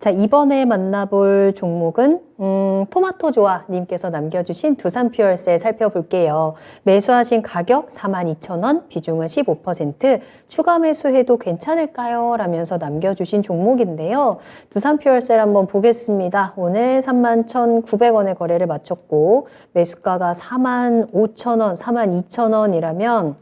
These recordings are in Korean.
자, 이번에 만나볼 종목은 토마토조아 님께서 남겨주신 두산퓨얼셀 살펴볼게요. 매수하신 가격 42,000원, 비중은 15%, 추가 매수해도 괜찮을까요? 라면서 남겨주신 종목인데요. 두산퓨얼셀 한번 보겠습니다. 오늘 31,900원에 거래를 마쳤고 매수가가 45,000원, 42,000원이라면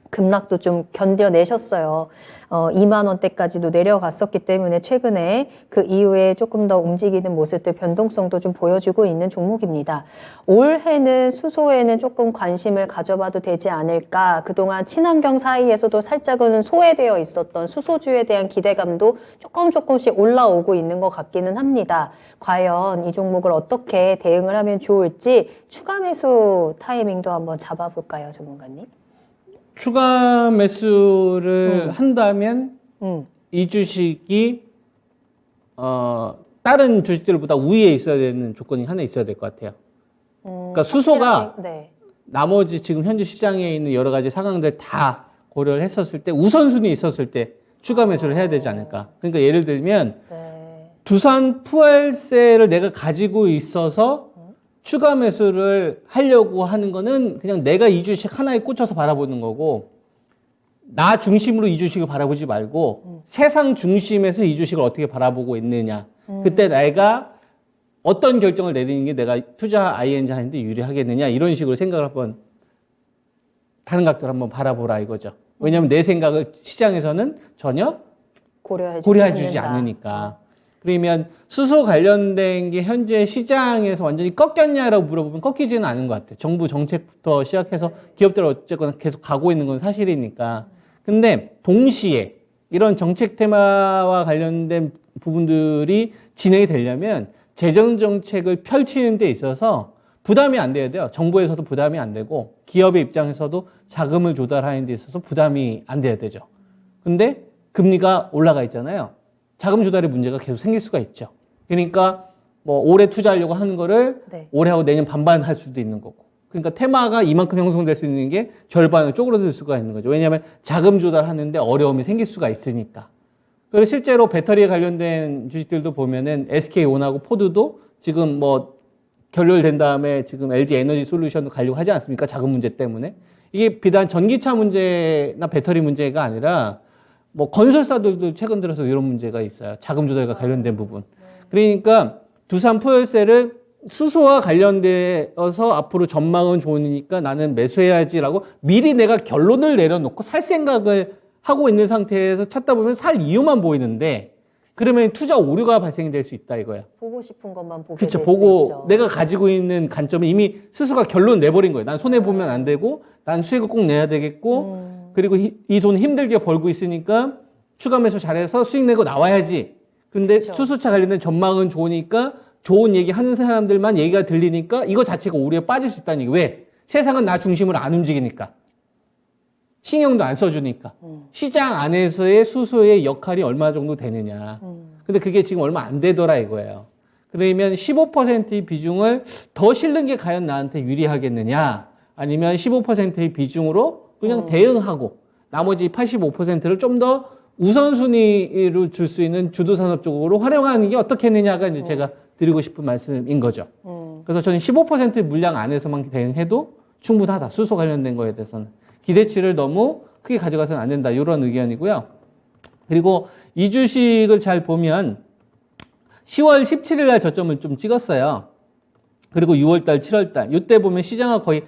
급락도 좀 견뎌내셨어요. 2만 원대까지도 내려갔었기 때문에 최근에 그 이후에 조금 더 움직이는 모습들 변동성도 좀 보여주고 있는 종목입니다. 올해는 수소에는 조금 관심을 가져봐도 되지 않을까. 그동안 친환경 사이에서도 살짝은 소외되어 있었던 수소주에 대한 기대감도 조금씩 올라오고 있는 것 같기는 합니다. 과연 이 종목을 어떻게 대응을 하면 좋을지 추가 매수 타이밍도 한번 잡아볼까요, 전문가님? 추가 매수를 한다면 이 주식이 다른 주식들보다 우위에 있어야 되는 조건이 하나 있어야 될 것 같아요. 그러니까 수소가 네. 나머지 지금 현재 시장에 있는 여러 가지 상황들 다 고려를 했었을 때 우선순위 있었을 때 추가 매수를 해야 되지 않을까. 그러니까 예를 들면 두산 퓨얼셀을 내가 가지고 있어서 추가 매수를 하려고 하는 거는 그냥 내가 이 주식 하나에 꽂혀서 바라보는 거고, 나 중심으로 이 주식을 바라보지 말고 세상 중심에서 이 주식을 어떻게 바라보고 있느냐. 그때 내가 어떤 결정을 내리는 게 내가 투자 ING 하는데 유리하겠느냐, 이런 식으로 생각을 한번 다른 각도로 한번 바라보라 이거죠. 왜냐하면 내 생각을 시장에서는 전혀 고려해주지 않으니까. 그러면 수소 관련된 게 현재 시장에서 완전히 꺾였냐라고 물어보면 꺾이지는 않은 것 같아요. 정부 정책부터 시작해서 기업들 어쨌거나 계속 가고 있는 건 사실이니까. 근데 동시에 이런 정책 테마와 관련된 부분들이 진행이 되려면 재정 정책을 펼치는 데 있어서 부담이 안 돼야 돼요. 정부에서도 부담이 안 되고 기업의 입장에서도 자금을 조달하는 데 있어서 부담이 안 돼야 되죠. 근데 금리가 올라가 있잖아요. 자금 조달의 문제가 계속 생길 수가 있죠. 그러니까 뭐 올해 투자하려고 하는 거를 올해하고 내년 반반 할 수도 있는 거고. 그러니까 테마가 이만큼 형성될 수 있는 게 절반을 쪼그라들 수가 있는 거죠. 왜냐하면 자금 조달하는데 어려움이 생길 수가 있으니까. 그래서 실제로 배터리에 관련된 주식들도 보면은 SK온하고 포드도 지금 뭐 결렬된 다음에 지금 LG 에너지 솔루션도 가려고 하지 않습니까? 자금 문제 때문에. 이게 비단 전기차 문제나 배터리 문제가 아니라 뭐 건설사들도 최근 들어서 이런 문제가 있어요. 자금 조달과 관련된 부분. 그러니까 두산 퓨얼셀을 수소와 관련돼서 앞으로 전망은 좋으니까 나는 매수해야지라고 미리 내가 결론을 내려놓고 살 생각을 하고 있는 상태에서 찾다 보면 살 이유만 보이는데, 그러면 투자 오류가 발생이 될 수 있다 이거야. 보고 싶은 것만 보게 그렇죠. 될 보고 수 있죠. 내가 가지고 있는 관점은 이미 스스로가 결론 내버린 거예요. 난 손해 보면 안 되고, 난 수익을 꼭 내야 되겠고, 그리고 이 돈 힘들게 벌고 있으니까 추가 매수 잘해서 수익 내고 나와야지. 근데 그쵸. 수소차 관련된 전망은 좋으니까 좋은 얘기 하는 사람들만 얘기가 들리니까 이거 자체가 오류에 빠질 수 있다는 얘기. 왜? 세상은 나 중심으로 안 움직이니까. 신경도 안 써주니까. 시장 안에서의 수소의 역할이 얼마 정도 되느냐. 근데 그게 지금 얼마 안 되더라 이거예요. 그러면 15%의 비중을 더 실는 게 과연 나한테 유리하겠느냐, 아니면 15%의 비중으로 그냥 대응하고 나머지 85%를 좀 더 우선순위로 줄 수 있는 주도산업 쪽으로 활용하는 게 어떻겠느냐가 이제 제가 드리고 싶은 말씀인 거죠. 그래서 저는 15% 물량 안에서만 대응해도 충분하다. 수소 관련된 거에 대해서는. 기대치를 너무 크게 가져가서는 안 된다. 이런 의견이고요. 그리고 이 주식을 잘 보면 10월 17일 날 저점을 좀 찍었어요. 그리고 6월 달, 7월 달. 이때 보면 시장과 거의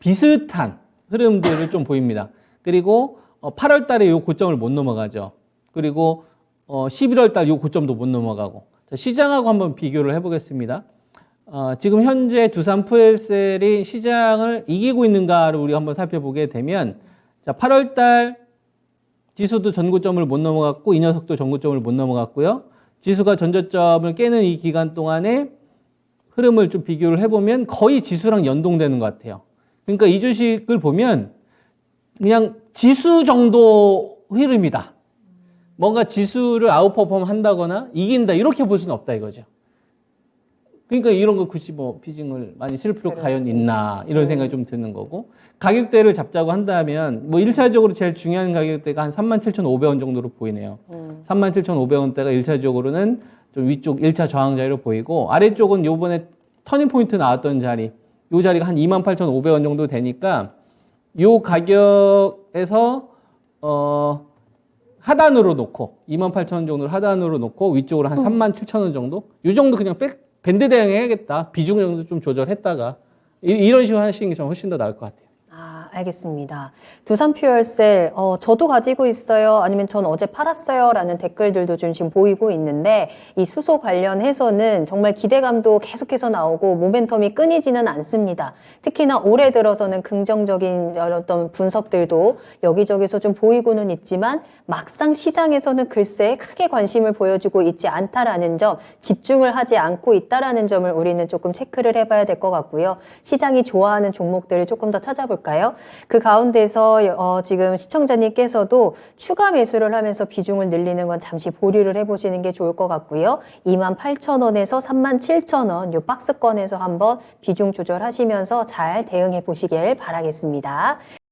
비슷한 흐름들을 좀 보입니다. 그리고 8월 달에 이 고점을 못 넘어가죠. 그리고 11월 달 이 고점도 못 넘어가고. 자, 시장하고 한번 비교를 해보겠습니다. 지금 현재 두산 퓨얼셀이 시장을 이기고 있는가를 우리가 한번 살펴보게 되면, 자, 8월 달 지수도 전고점을 못 넘어갔고 이 녀석도 전고점을 못 넘어갔고요. 지수가 전저점을 깨는 이 기간 동안에 흐름을 좀 비교를 해보면 거의 지수랑 연동되는 것 같아요. 그러니까 이 주식을 보면 그냥 지수 정도 흐름이다. 뭔가 지수를 아웃퍼폼 한다거나 이긴다 이렇게 볼 수는 없다 이거죠. 그러니까 이런 거 굳이 뭐 피징을 많이 쓸 필요가 과연 있나 이런 생각이 좀 드는 거고, 가격대를 잡자고 한다면 뭐 1차적으로 제일 중요한 가격대가 한 37,500원 정도로 보이네요. 37,500원대가 1차적으로는 좀 위쪽 1차 저항 자리로 보이고 아래쪽은 요번에 터닝 포인트 나왔던 자리 요 자리가 한 28,500원 정도 되니까 요 가격에서 하단으로 놓고 28,000원 정도를 하단으로 놓고 위쪽으로 한 37,000원 정도 요 정도 그냥 밴드 대응 해야겠다 비중 정도 좀 조절했다가 이런 식으로 하시는 게 좀 훨씬 더 나을 것 같아요. 알겠습니다. 두산 퓨얼셀, 저도 가지고 있어요. 아니면 전 어제 팔았어요. 라는 댓글들도 좀 지금 보이고 있는데, 이 수소 관련해서는 정말 기대감도 계속해서 나오고, 모멘텀이 끊이지는 않습니다. 특히나 올해 들어서는 긍정적인 어떤 분석들도 여기저기서 좀 보이고는 있지만, 막상 시장에서는 글쎄 크게 관심을 보여주고 있지 않다라는 점, 집중을 하지 않고 있다라는 점을 우리는 조금 체크를 해봐야 될 것 같고요. 시장이 좋아하는 종목들을 조금 더 찾아볼까요? 그 가운데서 지금 시청자님께서도 추가 매수를 하면서 비중을 늘리는 건 잠시 보류를 해보시는 게 좋을 것 같고요. 28,000원에서 37,000원 요 박스권에서 한번 비중 조절하시면서 잘 대응해 보시길 바라겠습니다.